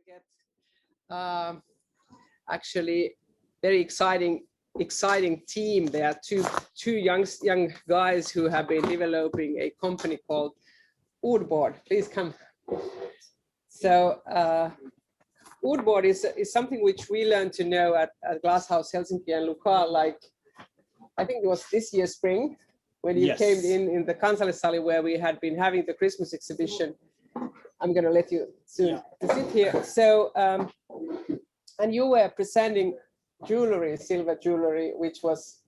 get actually very exciting team. There are two young guys who have been developing a company called Ordbord. Please come. So Ordbord is something which we learned to know at Glasshouse Helsinki and Luca, like I think it was this year spring when you came in the Kansallisali where we had been having the Christmas exhibition. I'm going to let you soon sit here. So, and you were presenting jewelry, silver jewelry, which was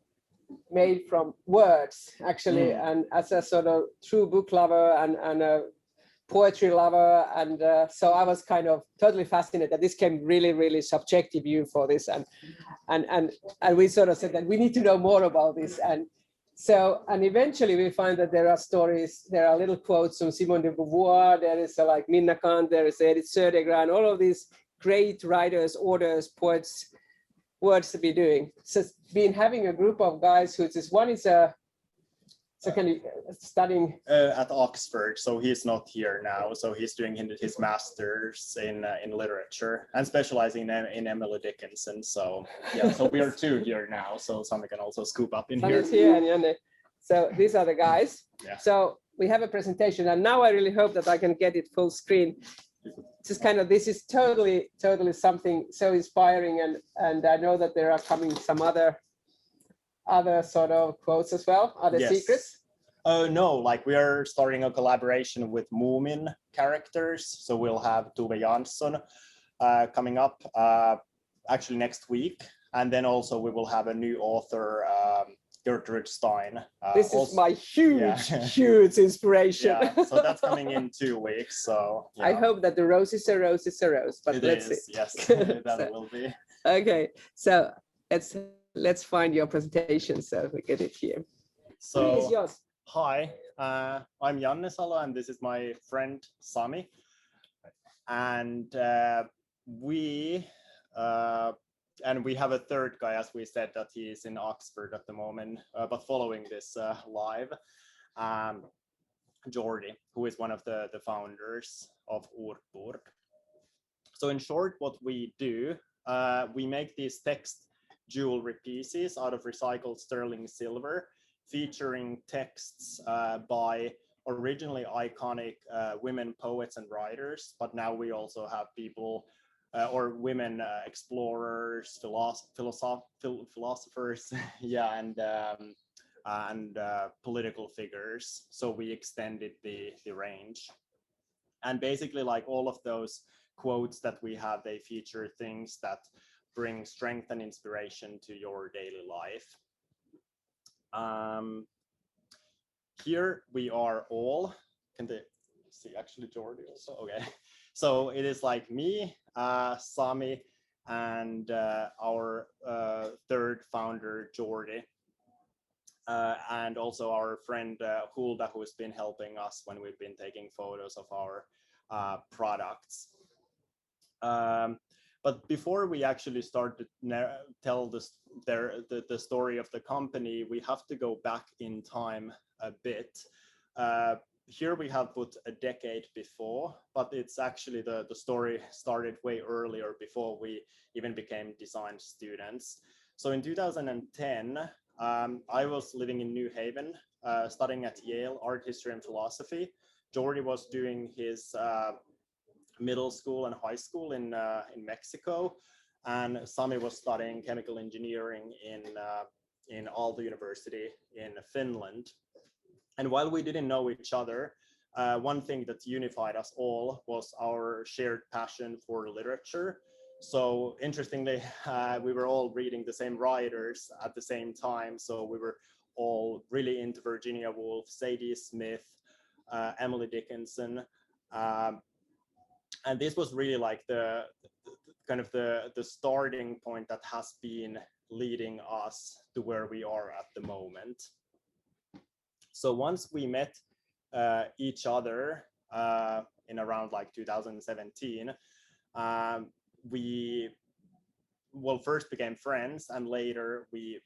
made from words, actually, and as a sort of true book lover and a poetry lover. And so I was kind of totally fascinated that this came really subjective view for this. And we sort of said that we need to know more about this. And eventually we find that there are stories, there are little quotes from Simone de Beauvoir, there is like Minna Kant, there is Edith Södergran, all of these great writers, authors, poets, words to be doing. So been having a group of guys who is, one is studying at Oxford, so he's not here now. So he's doing his master's in literature and specializing in Emily Dickinson. So yeah, so we are two here now. So Sami can also scoop up in here. And Janne. So these are the guys. Yeah. So we have a presentation, and now I really hope that I can get it full screen. Just kind of, this is totally something so inspiring, and I know that there are coming some other sort of quotes as well. Are there secrets? No, like we are starting a collaboration with Moomin characters. So we'll have Tove Jansson coming up actually next week. And then also we will have a new author, Gertrude Stein. This is my huge inspiration. Yeah, so that's coming in 2 weeks. So I hope that the rose is a rose is a rose, but let's see. Yes, that will be. Okay, so let's find your presentation so we get it here. So please, yours. Hi, I'm Janne Salo, and this is my friend Sami. And we have a third guy, as we said, that he is in Oxford at the moment, but following this live, Jordi, who is one of the founders of Ordbord. So in short, what we do, we make these text jewelry pieces out of recycled sterling silver, featuring texts by originally iconic women poets and writers, but now we also have people or women explorers, philosophers, and political figures. So we extended the range, and basically, like all of those quotes that we have, they feature things that bring strength and inspiration to your daily life. Here we are all. Can they see actually Jordi also? Okay. So it is like me, Sami, and our third founder, Jordi, and also our friend Hulda, who has been helping us when we've been taking photos of our products. But before we actually start to tell the story of the company, we have to go back in time a bit. Here we have put a decade before, but it's actually the story started way earlier, before we even became design students. So in 2010, I was living in New Haven, studying at Yale, art history and philosophy. Jordi was doing his middle school and high school in Mexico, and Sami was studying chemical engineering in Aalto University in Finland. And while we didn't know each other, one thing that unified us all was our shared passion for literature. So interestingly, we were all reading the same writers at the same time. So we were all really into Virginia Woolf, Zadie Smith, Emily Dickinson. And this was really like the kind of the starting point that has been leading us to where we are at the moment. So once we met each other in around like 2017, we first became friends, and later we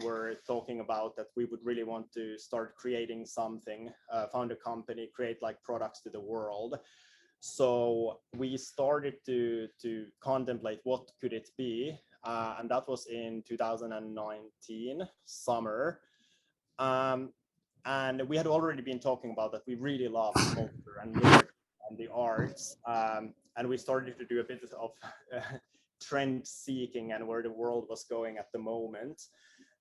were talking about that we would really want to start creating something, found a company, create like products to the world. So we started to contemplate what could it be, and that was in 2019 summer. And we had already been talking about that we really love culture and literature and the arts, and we started to do a bit of trend seeking and where the world was going at the moment.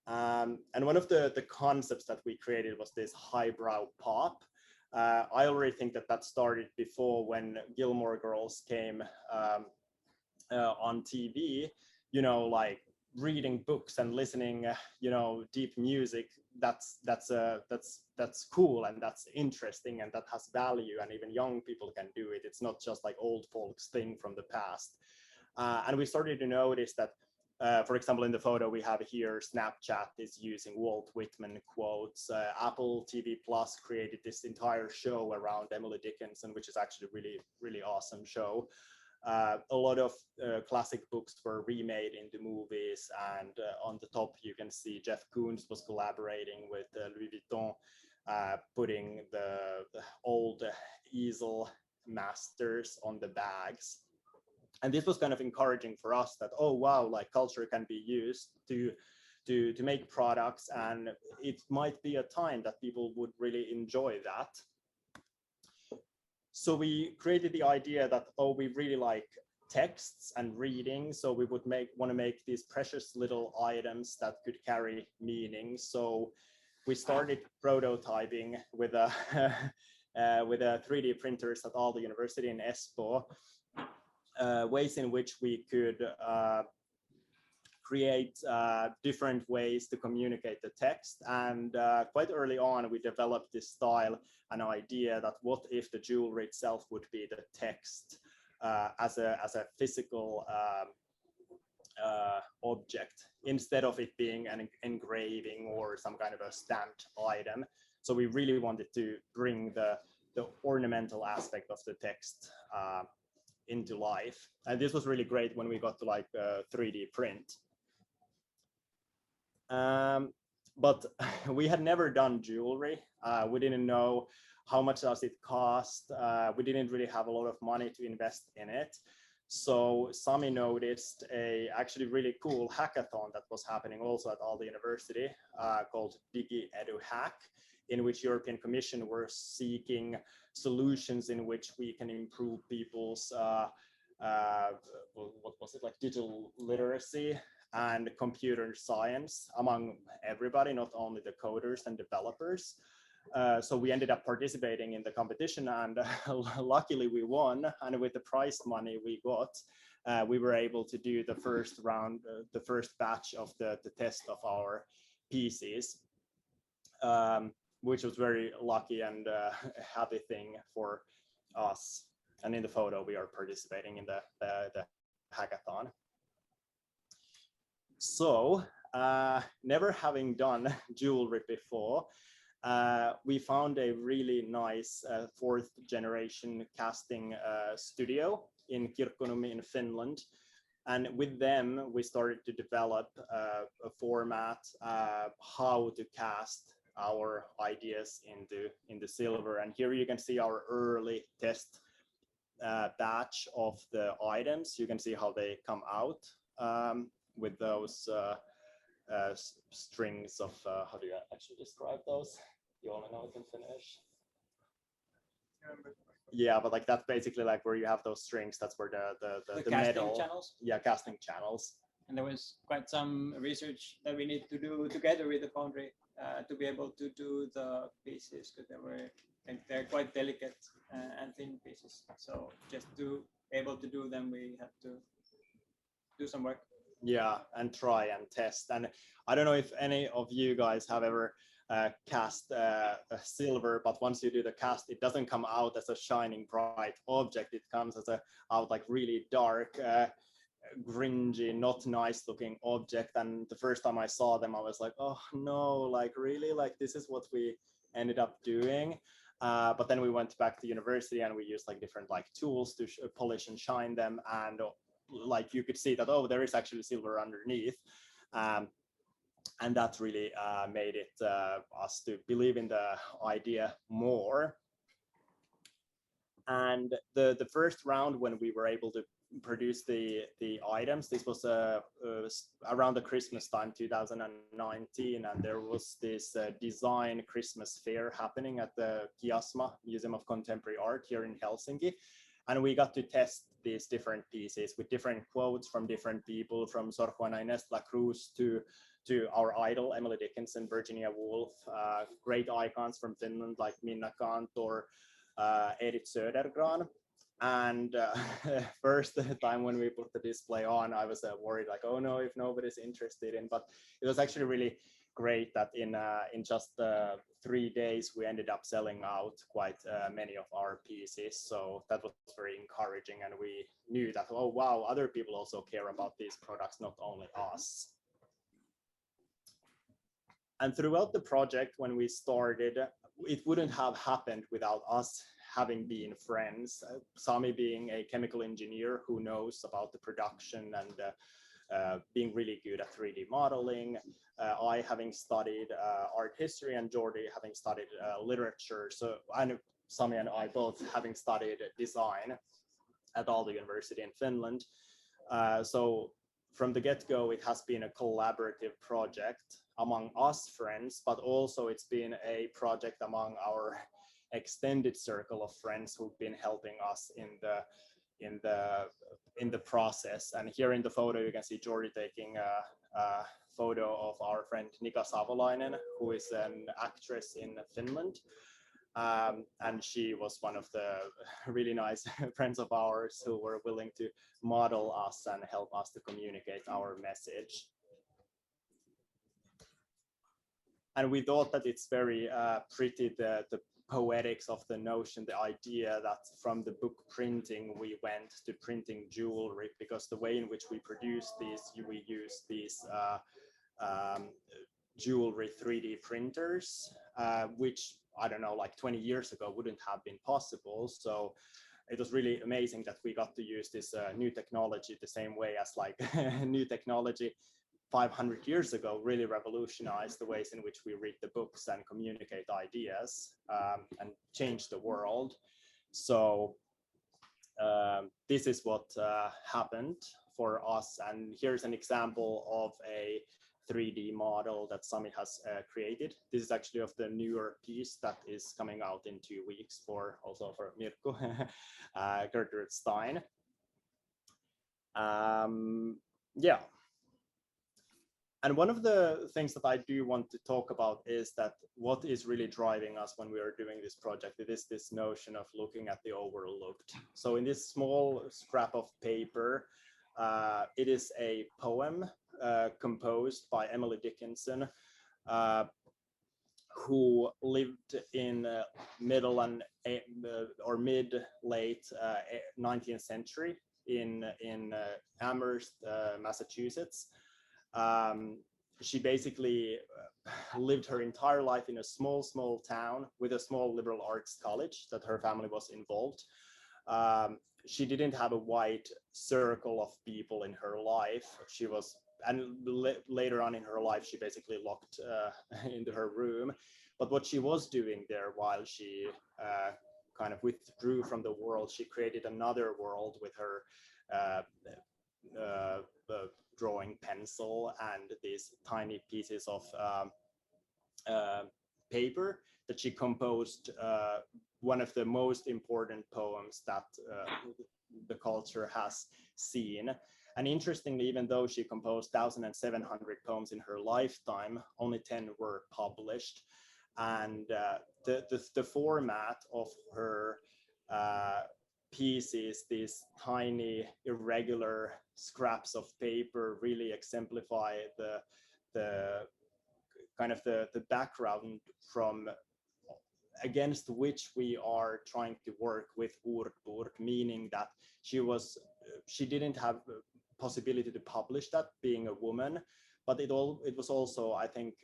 And one of the concepts that we created was this highbrow pop. I already think that started before when Gilmore Girls came on TV, you know, like reading books and listening, you know, deep music. That's cool and that's interesting and that has value, and even young people can do it. It's not just like old folks thing from the past. And we started to notice that, for example, in the photo we have here, Snapchat is using Walt Whitman quotes. Apple TV Plus created this entire show around Emily Dickinson, which is actually really, really awesome show. A lot of classic books were remade into movies, and on the top you can see Jeff Koons was collaborating with Louis Vuitton, putting the old easel masters on the bags. And this was kind of encouraging for us that, oh wow, like culture can be used to make products, and it might be a time that people would really enjoy that. So we created the idea that, oh, we really like texts and reading, so we would want to make these precious little items that could carry meaning. So we started prototyping with a with a 3D printers at Aalto University in Espoo, ways in which we could create different ways to communicate the text. And quite early on, we developed this style, an idea that what if the jewelry itself would be the text as a physical object, instead of it being an engraving or some kind of a stamped item. So we really wanted to bring the ornamental aspect of the text into life. And this was really great when we got to like 3D print. But we had never done jewelry. We didn't know how much does it cost. We didn't really have a lot of money to invest in it. So Sami noticed a actually really cool hackathon that was happening also at Aalto University, called Edu Hack, in which European Commission were seeking solutions in which we can improve people's what was it, like digital literacy and computer science among everybody, not only the coders and developers. So we ended up participating in the competition, and luckily we won. And with the prize money we got, we were able to do the first round, the first batch of the test of our pieces, which was very lucky and happy thing for us. And in the photo, we are participating in the hackathon. So, never having done jewelry before, we found a really nice fourth generation casting studio in Kirkkonummi in Finland. And with them, we started to develop a format, how to cast our ideas into silver. And here you can see our early test batch of the items. You can see how they come out with those strings of, how do you actually describe those? You only know it in Finnish. Yeah, but like that's basically like where you have those strings. That's where the metal channels. Yeah, casting channels. And there was quite some research that we need to do together with the foundry to be able to do the pieces, because they're quite delicate and thin pieces. So just to be able to do them, we had to do some work. Yeah, and try and test. And I don't know if any of you guys have ever cast silver, but once you do the cast, it doesn't come out as a shining bright object. It comes as out like really dark, gringy, not nice looking object. And the first time I saw them, I was like, oh no, like really, like this is what we ended up doing. But then we went back to university and we used like different like tools to polish and shine them, and like you could see that, oh, there is actually silver underneath. And that really made it us to believe in the idea more. And the first round, when we were able to produce the items, this was around the Christmas time 2019, and there was this design Christmas fair happening at the Kiasma Museum of Contemporary Art here in Helsinki, and we got to test these different pieces with different quotes from different people, from Sor Juana Inés de la Cruz to our idol Emily Dickinson, Virginia Woolf, great icons from Finland like Minna Canth or Edith Södergran. And first time when we put the display on, I was worried, like, oh no, if nobody's interested in. But it was actually really great that in just 3 days we ended up selling out quite many of our pieces. So that was very encouraging, and we knew that, oh wow, other people also care about these products, not only us. And throughout the project, when we started, it wouldn't have happened without us having been friends. Sami being a chemical engineer who knows about the production and being really good at 3D modeling. I having studied art history, and Jordi having studied literature. So Sami and I both having studied design at Aalto University in Finland. So from the get-go, it has been a collaborative project among us friends, but also it's been a project among our extended circle of friends who've been helping us in the process. And here in the photo, you can see Jordi taking a photo of our friend Nika Savolainen, who is an actress in Finland. And she was one of the really nice friends of ours who were willing to model us and help us to communicate our message. And we thought that it's very pretty, the poetics of the notion, the idea that from the book printing, we went to printing jewelry, because the way in which we produce these, we use these jewelry 3D printers, which, I don't know, like 20 years ago wouldn't have been possible. So it was really amazing that we got to use this new technology the same way as like new technology 500 years ago really revolutionized the ways in which we read the books and communicate ideas and change the world. So this is what happened for us. And here's an example of a 3D model that Sami has created. This is actually of the newer piece that is coming out in 2 weeks also for Mirko, Gertrude Stein. Yeah. And one of the things that I do want to talk about is that what is really driving us when we are doing this project, it is this notion of looking at the overlooked. So in this small scrap of paper, it is a poem composed by Emily Dickinson, who lived in middle and or mid-late 19th century in Amherst, Massachusetts. She basically lived her entire life in a small town with a small liberal arts college that her family was involved. She didn't have a wide circle of people in her life. She was, and later on in her life, she basically locked into her room. But what she was doing there while she kind of withdrew from the world, she created another world with her drawing pencil and these tiny pieces of paper that she composed one of the most important poems that the culture has seen. And interestingly, even though she composed 1,700 poems in her lifetime, only 10 were published. And the format of her pieces, these tiny irregular scraps of paper, really exemplify the kind of the background from against which we are trying to work with Ordbord, meaning that she didn't have the possibility to publish that, being a woman, but it was also, I think,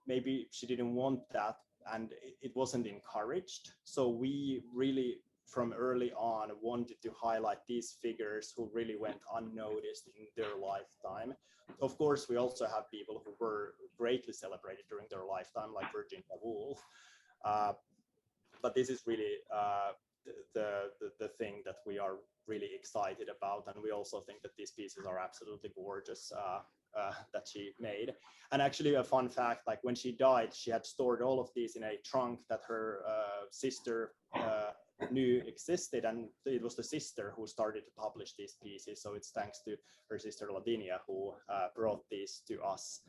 maybe she didn't want that, and it wasn't encouraged. So we really, from early on, wanted to highlight these figures who really went unnoticed in their lifetime. Of course, we also have people who were greatly celebrated during their lifetime, like Virginia Woolf. But this is really the are really excited about. And we also think that these pieces are absolutely gorgeous that she made. And actually a fun fact, like when she died, she had stored all of these in a trunk that her sister knew existed, and it was the sister who started to publish these pieces. So it's thanks to her sister Lavinia who brought these to us.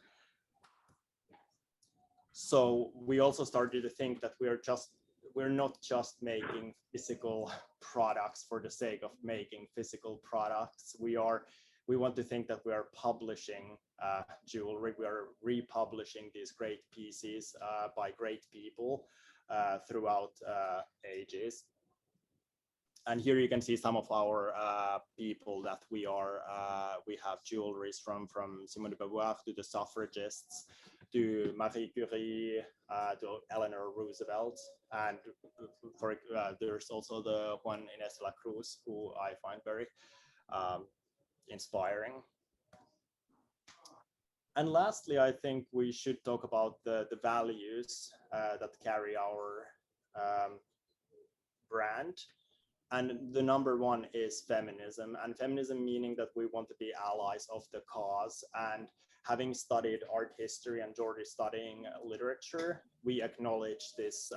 So we also started to think that we're not just making physical products for the sake of making physical products. We want to think that we are publishing jewelry. We are republishing these great pieces by great people throughout ages. And here you can see some of our people that we have jewelries from Simone de Beauvoir to the suffragists, to Marie Curie, to Eleanor Roosevelt, and there's also the one Inés de la Cruz, who I find very inspiring. And lastly, I think we should talk about the values that carry our brand. And the number one is feminism, and feminism meaning that we want to be allies of the cause. And having studied art history and Jordi studying literature, we acknowledge this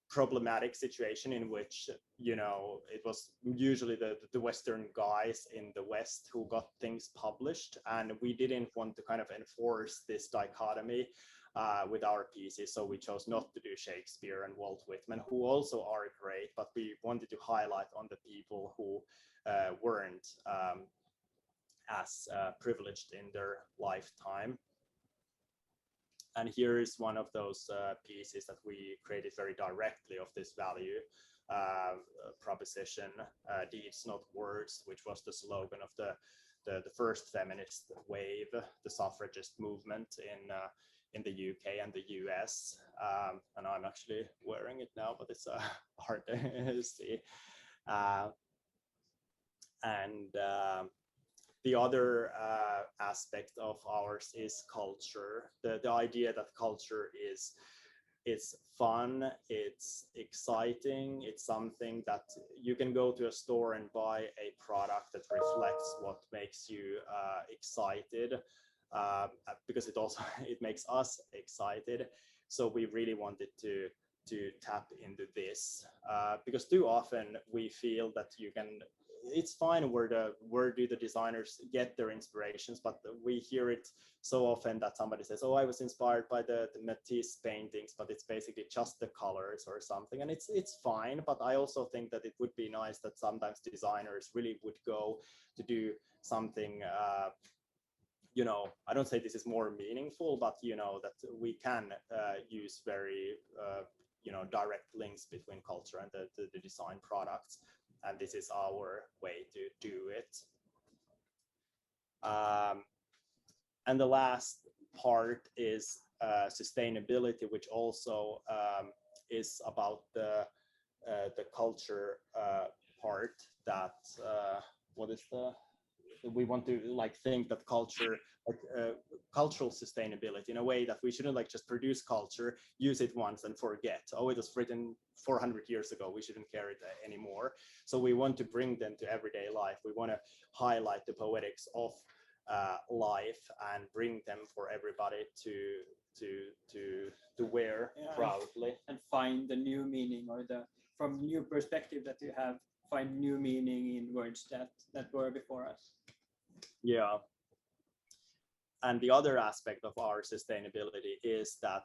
problematic situation in which, you know, it was usually the Western guys in the West who got things published, and we didn't want to kind of enforce this dichotomy with our pieces, so we chose not to do Shakespeare and Walt Whitman, who also are great, but we wanted to highlight on the people who weren't as privileged in their lifetime. And here is one of those pieces that we created very directly of this value proposition, deeds not words, which was the slogan of the first feminist wave, the suffragist movement in the UK and the US. And I'm actually wearing it now, but it's hard to see. The other aspect of ours is culture. The idea that culture is fun, it's exciting, it's something that you can go to a store and buy a product that reflects what makes you excited, because it makes us excited. So we really wanted to tap into this, because too often we feel that it's fine where do the designers get their inspirations, but we hear it so often that somebody says, oh, I was inspired by the Matisse paintings, but it's basically just the colors or something, and it's fine. But I also think that it would be nice that sometimes designers really would go to do something, you know, I don't say this is more meaningful, but you know, that we can use very you know, direct links between culture and the design products. And this is our way to do it. And the last part is sustainability, which also is about the culture part. That we want to like think that culture, cultural sustainability, in a way that we shouldn't like just produce culture, use it once and forget. Oh, it was written 400 years ago, we shouldn't carry it anymore. So we want to bring them to everyday life. We want to highlight the poetics of life and bring them for everybody to wear proudly. And find the new meaning, or from new perspective that you have, find new meaning in words that were before us. Yeah. And the other aspect of our sustainability is that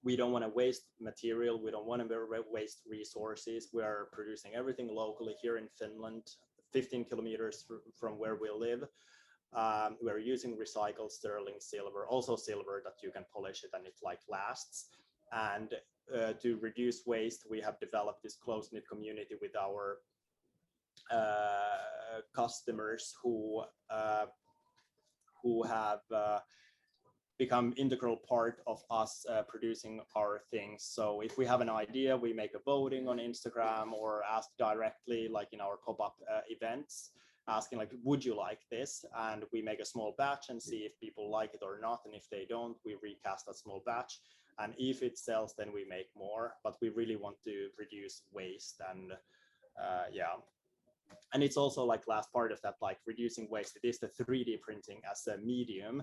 we don't want to waste material. We don't want to waste resources. We are producing everything locally here in Finland, 15 kilometers from where we live. We're using recycled sterling silver, also silver that you can polish it and it like lasts. And to reduce waste, we have developed this close-knit community with our customers who have become integral part of us producing our things. So if we have an idea, we make a voting on Instagram or ask directly, like in our pop-up events, asking like, would you like this? And we make a small batch and see if people like it or not. And if they don't, we recast that small batch. And if it sells, then we make more. But we really want to reduce waste and Yeah. And it's also like last part of that, like reducing waste. It is the 3D printing as a medium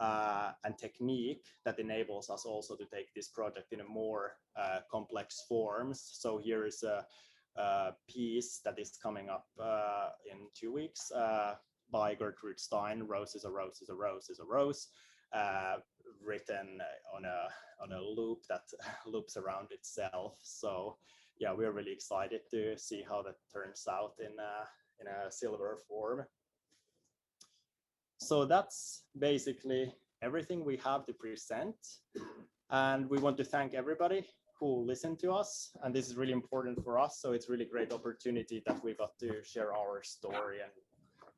and technique that enables us also to take this project in a more complex forms. So here is a piece that is coming up in 2 weeks by Gertrude Stein. Rose is a rose is a rose is a rose, written on a loop that loops around itself. So yeah, we're really excited to see how that turns out in a silver form. So that's basically everything we have to present. And we want to thank everybody who listened to us. And this is really important for us. So it's really great opportunity that we got to share our story and,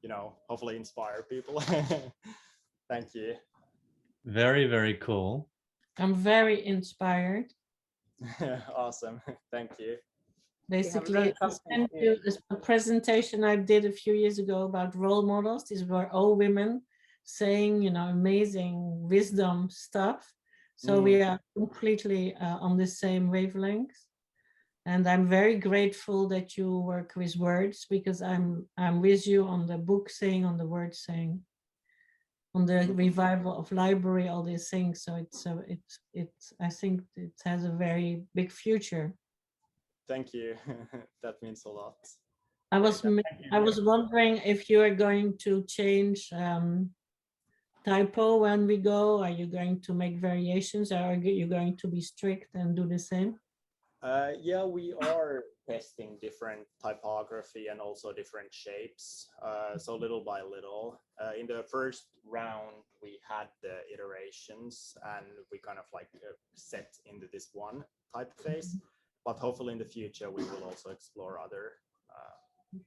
you know, hopefully inspire people. Thank you. Very, very cool. I'm very inspired. Awesome. Thank you. Basically, I sent you a presentation I did a few years ago about role models. These were all women saying, you know, amazing wisdom stuff. So we are completely on the same wavelength. And I'm very grateful that you work with words, because I'm with you on the book saying, on the word saying, on the revival of library, all these things. So it's I think it has a very big future. Thank you. That means a lot. I was wondering if you are going to change typo when we go. Are you going to make variations, or are you going to be strict and do the same? Yeah, we are testing different typography and also different shapes. So little by little. In the first round, we had the iterations and we kind of like set into this one typeface. But hopefully in the future, we will also explore other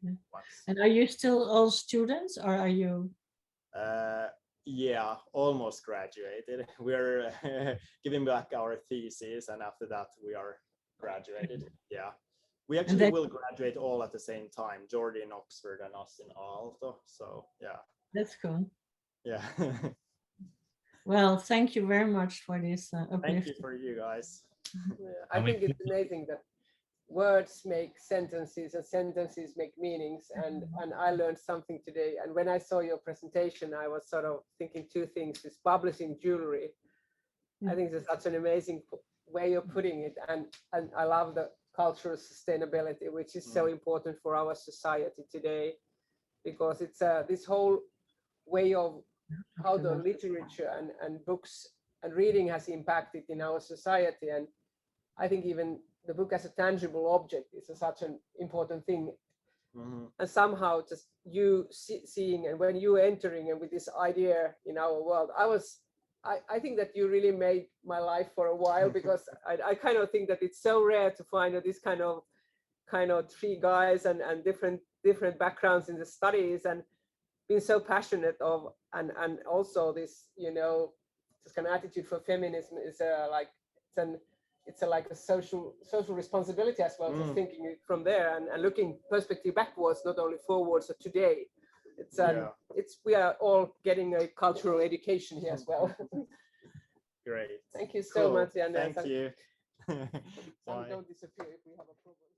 ones. And are you still all students, or are you? Yeah, almost graduated. We're giving back our thesis, and after that, we are graduated. Yeah, we actually will graduate all at the same time. Jordi in Oxford and us in Aalto. So yeah. That's cool. Yeah. Well, thank you very much for this. Thank you for you guys. I think it's amazing that words make sentences and sentences make meanings, and I learned something today. And when I saw your presentation, I was sort of thinking two things: is publishing jewelry. I think that's such an amazing way of putting it, and I love the cultural sustainability, which is so important for our society today, because it's this whole way of how the literature and books and reading has impacted in our society. And I think even the book as a tangible object is such an important thing. And somehow just you seeing, and when you entering and with this idea in our world, I think that you really made my life for a while, because I kind of think that it's so rare to find this kind of three guys and different backgrounds in the studies, and being so passionate of, and also this, you know, this kind of attitude for feminism is like a social responsibility as well, just thinking it from there and looking perspective backwards, not only forwards or today. We are all getting a cultural education here as well. Great. Thank you so much, Janne. Thank you. Bye. Don't disappear if we have a problem.